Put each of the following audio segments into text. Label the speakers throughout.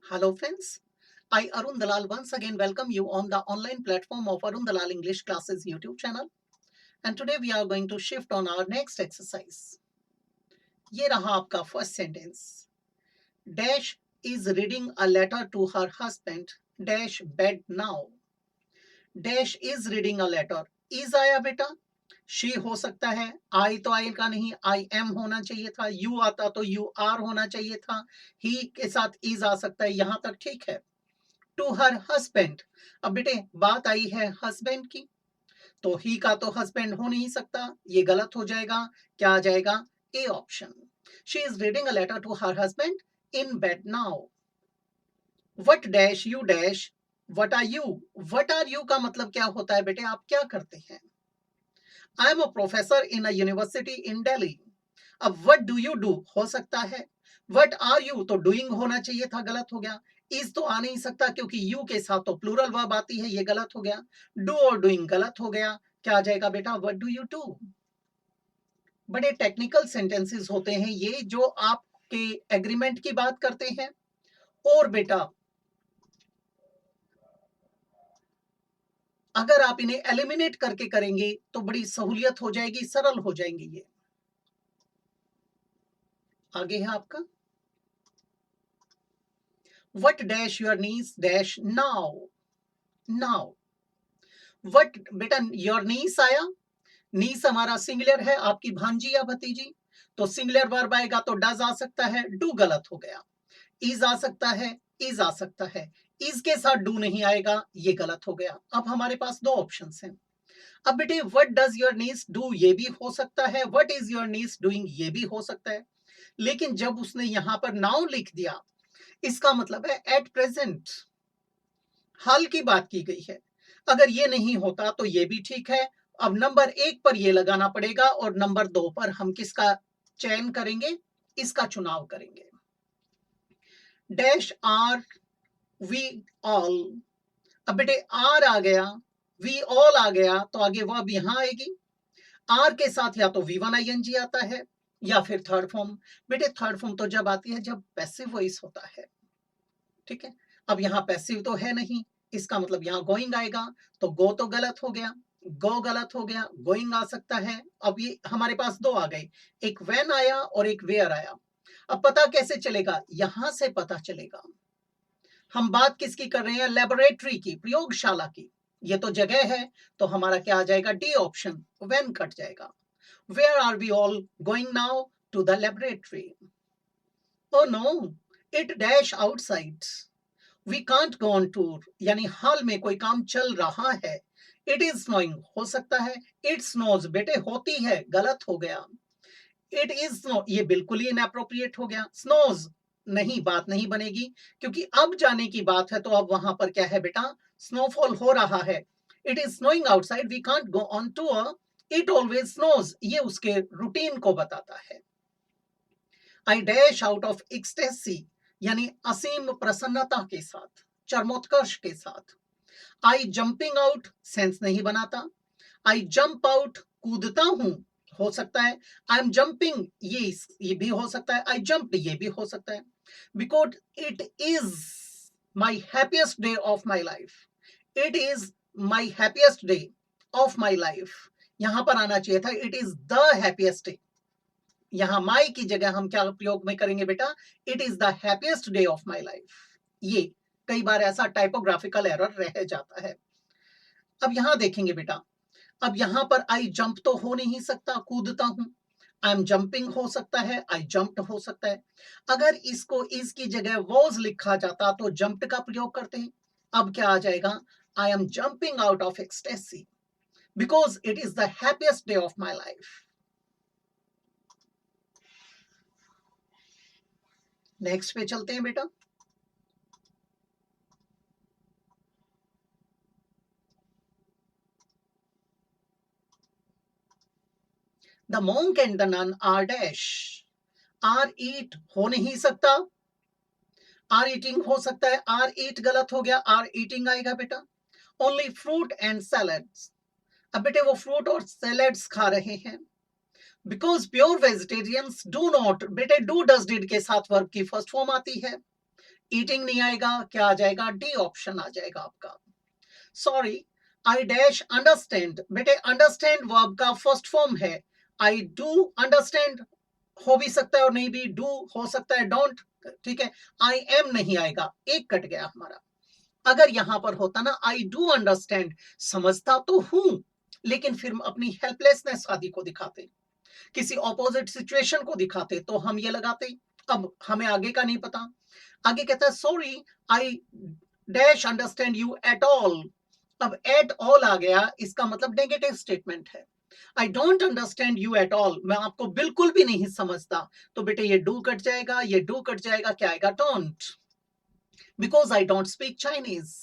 Speaker 1: Hello friends, I Arun Dalal once again welcome you on the online platform of Arun Dalal English Classes YouTube channel, and today we are going to shift on our next exercise. ये रहा आपका first sentence. Dash is reading a letter to her husband dash bed now. Dash is reading a letter. Is आया बेटा, she हो सकता है, आई तो आई का नहीं, आई एम होना चाहिए था, यू आता तो यू आर होना चाहिए था, ही के साथ इज आ सकता है, यहां तक ठीक है. To her husband. अब बेटे बात आई है हस्बैंड की, तो ही का तो हस्बैंड हो नहीं सकता, ये गलत हो जाएगा. क्या आ जाएगा? A option. She is reading a letter to her husband in bed now. What dash you dash what are you. What are you का मतलब क्या होता है बेटे, आप क्या करते हैं? I am a professor in a university in Delhi. अब वट डू यू डू हो सकता है, वट आर यू तो डूइंग होना चाहिए था, गलत हो गया. इज तो आ नहीं सकता क्योंकि यू के साथ तो प्लूरल वर्ब आती है, ये गलत हो गया. डू और डूइंग गलत हो गया. क्या आ जाएगा बेटा? What do you do. बड़े टेक्निकल सेंटेंसेस होते हैं ये, जो आपके एग्रीमेंट की बात करते हैं. और बेटा अगर आप इन्हें एलिमिनेट करके करेंगे तो बड़ी सहूलियत हो जाएगी, सरल हो जाएंगे ये. आगे है आपका what dash your knees dash now. Now what बेटा योर नीस आया. नीस हमारा सिंगुलर है, आपकी भांजी या भतीजी, तो सिंगुलर वर्ब आएगा तो डज आ सकता है, डू गलत हो गया. इज आ सकता है, इज आ सकता है, इज के साथ डू नहीं आएगा, ये गलत हो गया. अब हमारे पास दो ऑप्शंस हैं. अब बेटे what does your knees do ये भी हो सकता है, what is your knees doing ये भी हो सकता है. लेकिन जब उसने यहां पर नाउ लिख दिया, इसका मतलब है एट प्रेजेंट, हाल की बात की गई है. अगर ये नहीं होता तो ये भी ठीक है. अब नंबर एक पर ये लगाना पड़ेगा और नंबर दो पर हम किसका चयन करेंगे, इसका चुनाव करेंगे. Dash are we all. अब बेटे आर आ गया, वी ऑल आ गया, तो आगे वर्ब यहां आएगी. आर के साथ या तो V one I N G आता है या फिर थर्ड फॉर्म. बेटे थर्ड फॉर्म तो जब आती है जब पैसिव वॉइस होता है, ठीक है. अब यहाँ पैसिव तो है नहीं, इसका मतलब यहाँ गोइंग आएगा, तो गो तो गलत हो गया, गो गलत हो गया, गोइंग आ सकता है. अब ये हमारे पास दो आ गए, एक व्हेन आया और एक वेयर आया. अब पता कैसे चलेगा? यहां से पता चलेगा. हम बात किसकी कर रहे हैं? लेबोरेटरी की, प्रयोगशाला की. ये तो जगह है, तो हमारा क्या आ जाएगा? डी ऑप्शन, व्हेन कट जाएगा. Where are we all going now? To the laboratory. Oh no, it dash outside. We can't go on tour, यानी हाल में कोई काम चल रहा है. इट इज स्नोइंग हो सकता है, इट स्नोज बेटे होती है, गलत हो गया. इट इज स्नो ये बिल्कुल ही इनएप्रोप्रिएट हो गया. स्नोज नहीं, बात नहीं बनेगी, क्योंकि अब जाने की बात है, तो अब वहां पर क्या है बेटा? स्नोफॉल हो रहा है. It is snowing outside, we can't go on tour, it always snows, ये उसके रूटीन को बताता है. I dash out of ecstasy, यानी असीम प्रसन्नता के साथ, चरमोत्कर्ष के साथ. आई जंपिंग आउट सेंस नहीं बनाता. आई जंप आउट कूदता हूं हो सकता है. आई एम जंपिंग ये भी हो सकता है. आई जंप ये भी हो सकता है. Because it is my happiest day of my life. It is my happiest day of my life. यहां पर आना चाहिए था it is the happiest day. यहां माई की जगह हम क्या प्रयोग में करेंगे बेटा? It is the happiest day of my life. ये कई बार ऐसा टाइपोग्राफिकल एरर रह जाता है. अब यहां देखेंगे बेटा, अब यहां पर आई जंप तो हो नहीं सकता, कूदता हूं. आई एम जंपिंग हो सकता है, आई जंप्ड हो सकता है. अगर इसको इसकी जगह वॉज लिखा जाता तो जंप्ड का प्रयोग करते हैं. अब क्या आ जाएगा? I am jumping out of ecstasy because it is the happiest day of my life. Next पे चलते हैं बेटा. The monk and the nun are dash. Are eat हो नहीं सकता, आर ईटिंग हो सकता है, आर ईट गलत हो गया, आर ईटिंग आएगा बेटा. Only fruit and salads. अब बेटे वो फ्रूट और सैलड्स खा रहे हैं. Because pure vegetarians do not, बेटे डू डज डिड के साथ वर्ब की फर्स्ट फॉर्म आती है. ईटिंग नहीं आएगा, क्या आ जाएगा? डी ऑप्शन आ जाएगा आपका। Sorry, I dash understand. बेटे अंडरस्टैंड वर्ब का फर्स्ट फॉर्म है। आई डू अंडरस्टैंड हो भी सकता है और नहीं भी, डू हो सकता है, डोंट, ठीक है। आई एम नहीं आएगा, एक कट गया हमारा। अगर यहां पर होता ना आई डू अंडरस्टैंड, समझता तो हूं, लेकिन फिर अपनी हेल्पलेसनेस आदि को दिखाते, किसी ऑपोजिट सिचुएशन को दिखाते, तो हम ये लगाते। अब हमें आगे का नहीं पता। आगे कहता है sorry, I dash understand you at all. अब एट ऑल आ गया, इसका मतलब नेगेटिव स्टेटमेंट है। I don't understand you at all, मैं आपको बिल्कुल भी नहीं समझता। तो बेटे ये डू कट जाएगा, ये डू कट जाएगा, क्या आएगा? Don't, because I don't speak Chinese.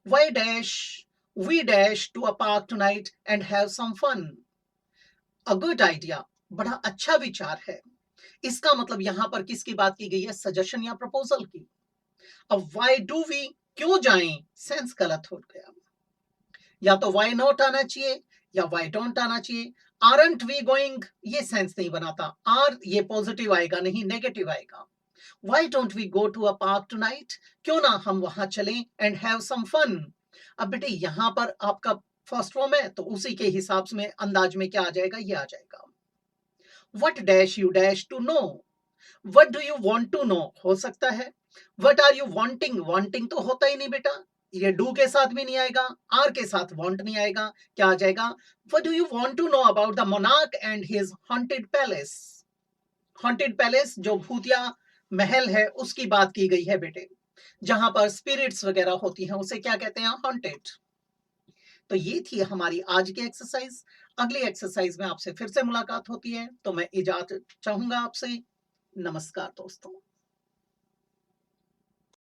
Speaker 1: Why dash we dash to a park tonight and have some fun. A good idea, बड़ा अच्छा विचार है। इसका मतलब यहां पर किसकी बात की गई है? सजेशन या प्रपोजल की। अब वाई डू वी, क्यों जाएं, सेंस गलत हो गया। या तो वाई नॉट आना चाहिए या वाई डोंट आना चाहिए। आरंट वी गोइंग, ये सेंस नहीं बनाता। आर ये पॉजिटिव आएगा, नहीं नेगेटिव आएगा। Why don't we go to a park tonight, क्यों ना हम वहां चलें एंड हैव सम फन। अब बेटे यहां पर आपका फर्स्ट फॉर्म है, तो उसी के हिसाब से अंदाज में क्या आ जाएगा? ये आ जाएगा। What dash you dash to know, what do you want to know हो सकता है। What are you wanting, wanting तो होता ही नहीं बेटा, ये डू के साथ भी नहीं आएगा, आर के साथ वॉन्ट नहीं आएगा, क्या आ जाएगा? What do you want to know about the monarch and his haunted palace. Haunted palace जो भूतिया महल है उसकी बात की गई है बेटे, जहां पर स्पिरिट्स वगैरह होती हैं, उसे क्या कहते हैं? हॉन्टेड। तो ये थी हमारी आज की एक्सरसाइज। अगली एक्सरसाइज में आपसे फिर से मुलाकात होती है, तो मैं इजाजत चाहूंगा आपसे। नमस्कार दोस्तों।